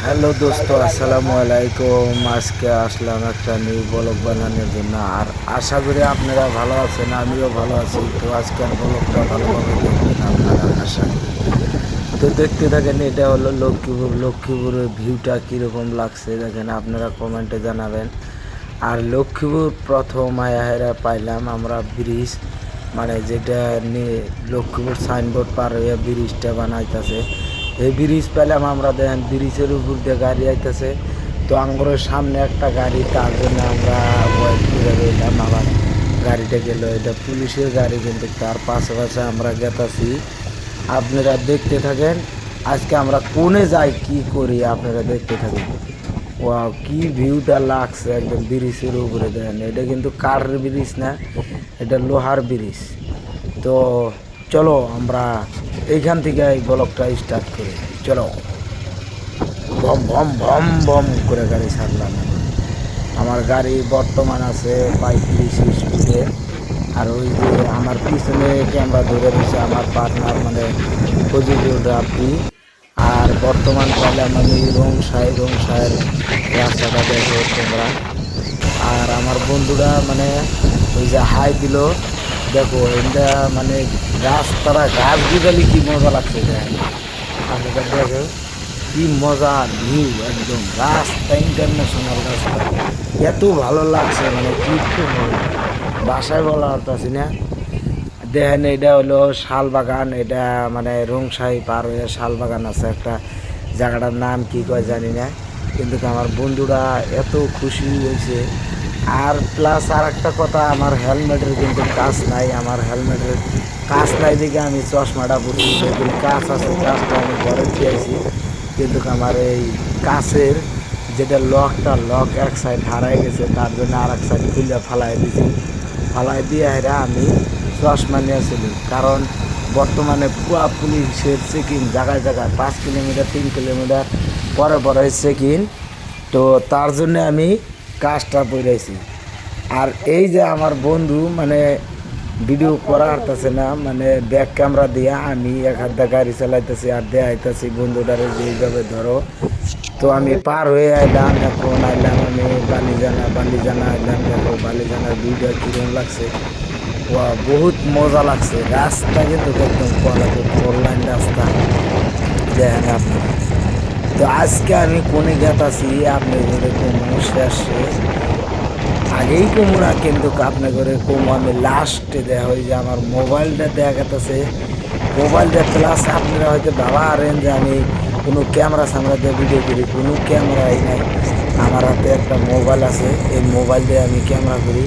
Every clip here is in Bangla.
হ্যালো দোস্ত, আসসালামু আলাইকুম। আজকে আসলাম একটা নিউ ব্লগ বানানোর জন্য। আর আশা করি আপনারা ভালো আছেন, আমিও ভালো আছি। তো আজকের ব্লগটা ভালোভাবে দেখবেন আপনারা, আশা করি। তো দেখতে থাকেন। এটা হলো লক্ষ্মীপুর। লক্ষ্মীপুরের ভিউটা কীরকম লাগছে দেখেন, আপনারা কমেন্টে জানাবেন। আর লক্ষ্মীপুর প্রথম আয়াহেরা পাইলাম আমরা ব্রিজ, মানে যেটা নিয়ে লক্ষ্মীপুর সাইনবোর্ড পার হইয়া ব্রিজটা বানাইতেছে। এই ব্রিজ পেলাম আমরা, দেখেন ব্রিজের উপর দিয়ে গাড়ি আইতেছে। তো আঙ্গুরের সামনে একটা গাড়ি, তার জন্য আমরা ওয়েট করে রইলাম। আবার গাড়িটা গেল, এটা পুলিশের গাড়ি, কিন্তু তার পাশে পাশে আমরা গেতাছি। আপনারা দেখতে থাকেন। আজকে আমরা কোনে যাই, কি করি, আপনারা দেখতে থাকেন। ওয়াও, কি ভিউটা লাগছে একদম ব্রিজের উপরে। দেখেন এটা কিন্তু কাঠের ব্রিজ না, এটা লোহার ব্রিজ। তো চলো আমরা এইখান থেকে এই ব্লগটা স্টার্ট করি। চলো। ভম ভম ভম ভম করে গাড়ি ছাড়লাম। আমার গাড়ি বর্তমান আছে 35 স্পিডে। আর ওই যে আমার পিছনে ক্যামেরা ধরে রয়েছে আমার পার্টনার, মানে ফজিলুর রাব্বি। আর বর্তমান পাইলাম আমি রংসায়ের রাস্তাটা দেখো তোমরা। আর আমার বন্ধুরা মানে ওই যে হাই দিল, দেখো এটা মানে রাস্তাটা গাছ গুজালি কি মজা লাগছে। দেখেন আপনাদের, দেখো কি মজা ভিউ, একদম রাস্তা ইন্টারন্যাশনাল রাস্তা। এত ভালো লাগছে মানে কি বাসায় বলা হতাছি না। দেখেন এটা হলো শাল বাগান। এটা মানে রংসাই পার হয়ে শাল বাগান আছে একটা, জায়গাটার নাম কি কয় জানি না। কিন্তু আমার বন্ধুরা এত খুশি হয়েছে। আর প্লাস আর একটা কথা, আমার হেলমেটের কিন্তু কাজ নাই। আমার হেলমেটের কাজ নাই দেখে আমি চশমাটা পরছি। যেদিন কাজ আছে, কাজটা আমি ঘরে দিয়েছি, কিন্তু আমার এই কাছের যেটা লক এক সাইড হারাই গেছে, তার জন্য আর এক সাইড খুলে ফালাই দিয়েছি। ফালাই দিয়ে হেরা আমি চশমা নিয়েছিলি, কারণ বর্তমানে পুয়া পুলিশের চেকিং জায়গায় জায়গায় 5 কিলোমিটার 3 কিলোমিটার পরে পরে চেকিং। তো তার জন্য আমি কাজটা পড়েছি। আর এই যে আমার বন্ধু মানে ভিডিও করা হারতেছে না, মানে ব্যাক ক্যামেরা দিয়ে আমি এক হাত দিয়ে গাড়ি চালাইতেছি আর দেখাইতেছি বন্ধুটারে যে এইভাবে ধরো। তো আমি পার হয়ে আইলাম, এখন আইলাম আমি বালিজানা আইলাম। দেখো বালিজানার ভিউটা কীরকম লাগছে। বহুত মজা লাগছে। রাস্তা কিন্তু একদম ফোর লাইন রাস্তা, দেখেন আপনারা। তো আজকে আমি কোনে গেতাছি আপনি যদি কমু শেষে, আগেই কমু না, কিন্তু আপনি করে কমু আমি লাস্টে। দেখা হয় যে আমার মোবাইলটা দেখা গেতেছে, মোবাইলটা প্লাস আপনারা হয়তো ভাবা আরেন যে আমি কোনো ক্যামেরা স্যামেরা দিয়ে ভিডিও করি, কোনো ক্যামেরাই নাই। আমার হাতে একটা মোবাইল আছে, এই মোবাইল দিয়ে আমি ক্যামেরা করি।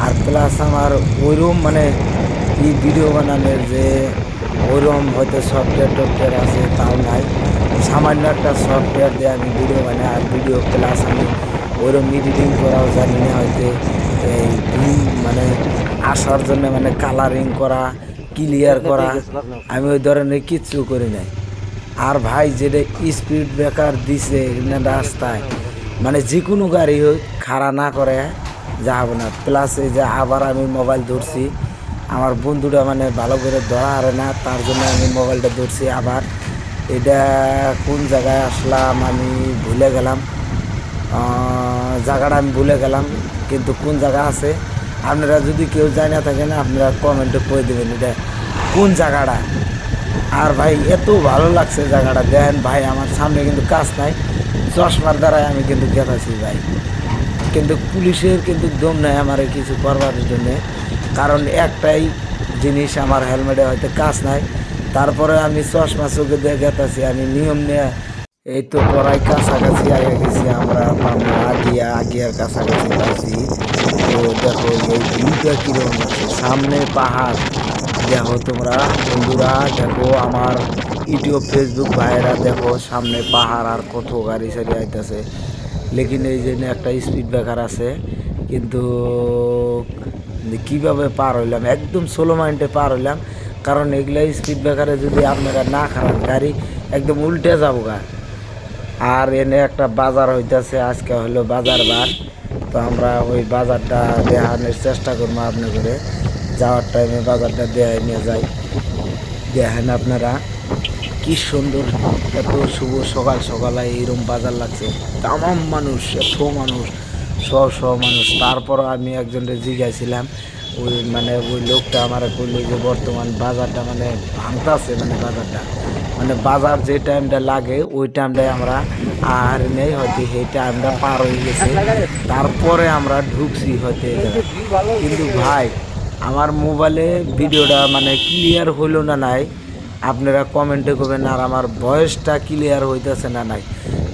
আর প্লাস আমার ওইরকম মানে এই ভিডিও বানানোর যে ওইরকম হয়তো সফটওয়্যার আছে তাও নাই। সামান্য একটা সফটওয়্যার দিয়ে আমি ভিডিও বানাই। আর ভিডিও প্লাস আমি ওইরকম এডিটিং করাও জানি না হয়তো। এই ভিউ মানে আসার জন্য মানে কালারিং করা, ক্লিয়ার করা, আমি ওই ধরনের কিচ্ছু করি নাই। আর ভাই যেটা স্পিড ব্রেকার দিছে না রাস্তায়, মানে যে কোনো গাড়ি হোক খাড়া না করে যাব না। প্লাস এই যে আবার আমি মোবাইল ধরছি, আমার বন্ধুটা মানে ভালো করে ধরা হারে না, তার জন্য আমি মোবাইলটা ধরছি। আবার এটা কোন জায়গায় আসলাম আমি ভুলে গেলাম, জায়গাটা আমি ভুলে গেলাম, কিন্তু কোন জায়গা আছে আপনারা যদি কেউ জানা থাকেন আপনারা কমেন্টে করে দেবেন এটা কোন জায়গাটা। আর ভাই এত ভালো লাগছে জায়গাটা, দেখেন ভাই আমার সামনে কিন্তু কাজ নাই, চশমার দ্বারাই আমি কিন্তু গেতাছি ভাই। কিন্তু পুলিশের কিন্তু দম নাই আমার কিছু করবার জন্যে, কারণ একটাই জিনিস, আমার হেলমেটে হয়তো কাজ নাই, তারপরে আমি চশমা চোখে দিয়ে গেতাছি। আমি নিয়ম নিয়ে এই তো পড়াই কাছাকাছি আগে গেছি আমরা, আগিয়ার কাছাকাছি পাইছি। তো দেখো এই ভিউটা কীরকম লাগছে, সামনে পাহাড়। দেখো তোমরা বন্ধুরা, দেখো আমার ইউটিউব ফেসবুক ভাইয়েরা, দেখো সামনে পাহাড় আর কত গাড়ি সারি আইতেছে। লেকিন এই জন্য একটা স্পিড ব্রেকার আছে, কিন্তু কীভাবে পার হইলাম, একদম সোলো মাইন্ডে পার হইলাম। কারণ এগুলা স্পিড ব্রেকারে যদি আপনারা না খারাপ, গাড়ি একদম উল্টে যাবো গা। আর এনে একটা বাজার হইতেছে, আজকে হলো বাজার বার। তো আমরা ওই বাজারটা দেখানোর চেষ্টা করবো আপনি করে, যাওয়ার টাইমে বাজারটা দেখাই নিয়ে যাই। দেখেন আপনারা কি সুন্দর, এত শুভ সকাল সকালে এইরকম বাজার লাগছে, তামাম মানুষ, এত মানুষ, মানুষ। তারপর আমি একজনকে জিজ্ঞাসিলাম, ওই লোকটা আমার বললো যে বর্তমান বাজারটা ভাঙতাছে, বাজারটা বাজার যে টাইমটা লাগে ওই টাইমটায় আমরা আর নেই, হয়তো সেই টাইমটা পার হয়ে গেছে, তারপরে আমরা ঢুকছি হয়তো এই জায়গায়। কিন্তু ভাই আমার মোবাইলে ভিডিওটা ক্লিয়ার হইলো না নাই, আপনারা কমেন্টে করবেন। আর আমার ভয়েসটা ক্লিয়ার হইতেছে না নাই,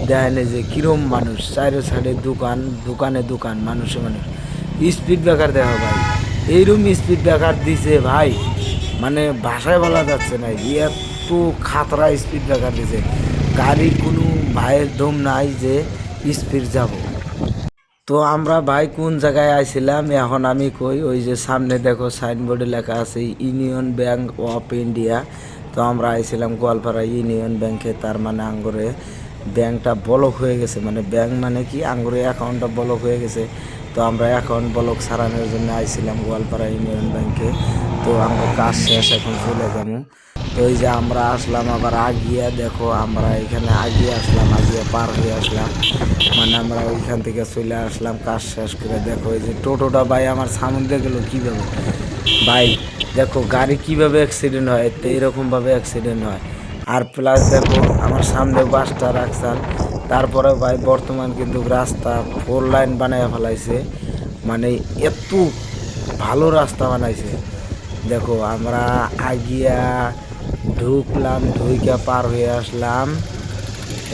দেখেন যে কিরম মানুষ, চাইরো সাইডে দোকান, দোকানে দোকান, মানুষে মানুষ। স্পিড ব্রেকার দেখো ভাই, এইরকম স্পিড ব্রেকার দিছে ভাই, ভাষায় বলা যাচ্ছে না, এত খাতরা স্পিড ব্রেকার দিছে, গাড়ি কোনো ভাইয়ের দম নাই যে স্পিড যাব। তো আমরা ভাই কোন জায়গায় আইছিলাম এখন আমি কই, ওই যে সামনে দেখো সাইনবোর্ডে লেখা আছে ইউনিয়ন ব্যাংক অফ ইন্ডিয়া। তো আমরা আইছিলাম গোয়ালপাড়া ইউনিয়ন ব্যাংকে, তার আঙ্গুরে ব্যাংকটা ব্লক হয়ে গেছে, ব্যাংক কি আঙ্গুরে অ্যাকাউন্টটা ব্লক হয়ে গেছে। তো আমরা অ্যাকাউন্ট ব্লক সারানোর জন্য আইছিলাম গোয়ালপাড়া ইউনিয়ন ব্যাংকে। তো আমরা কাজ শেষ, এখন চলে যাবো। তো এই যে আমরা আসলাম আবার আগিয়া, দেখো আমরা এখানে আগিয়ে আসলাম, আগিয়ে পার হয়ে আসলাম, আমরা ওইখান থেকে চলে আসলাম কাজ শেষ করে। দেখো এই যে টোটোটা ভাই আমার সামনে গেল কীভাবে, ভাই দেখো গাড়ি কীভাবে অ্যাক্সিডেন্ট হয়, তো এরকমভাবে অ্যাক্সিডেন্ট হয়। আর প্লাস দেখো আমার সামনে বাসটা রাখছেন। তারপরে ভাই বর্তমান কিন্তু রাস্তা 4 লাইন বানায় ফেলাইছে, এত ভালো রাস্তা বানাইছে। দেখো আমরা আগিয়া ঢুকলাম, ঢুইকা পার হয়ে আসলাম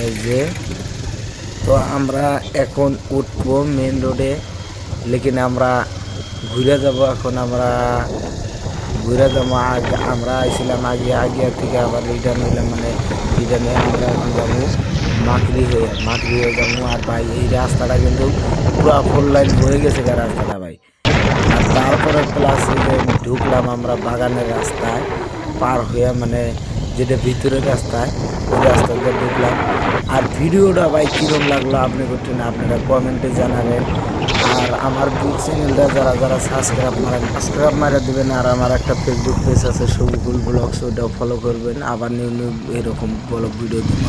এই যে। তো আমরা এখন উঠবো মেন রোডে, লেকিন আমরা ঘুরে যাব, এখন আমরা ঘুরে যাবো। আমরা আইছিলাম আগিয়া থেকে আবার রিটার্ন হইলাম, রিটার্নে আমরা এখন যাবো মাকড়ি হয়ে যাবো। আর ভাই এই রাস্তাটা কিন্তু পুরো 4 লাইন হয়ে গেছে রাস্তাটা ভাই। আর তারপরে প্লাস ঢুকলাম আমরা বাগানের রাস্তায় পার হয়ে, যেটা ভিতরের রাস্তায়, ওই রাস্তাতে ঢুকলাম। আর ভিডিওটা ভাই কীরকম লাগলো আপনি করছেন, আপনারা কমেন্টে জানাবেন। আর আমার চ্যানেলটা যারা সাবস্ক্রাইব মারা দেবেন। আর আমার একটা ফেসবুক পেজ আছে সবুকুল ব্লগস, ওটাও ফলো করবেন। আবার নিউ এরকম ব্লগ ভিডিও দেবো।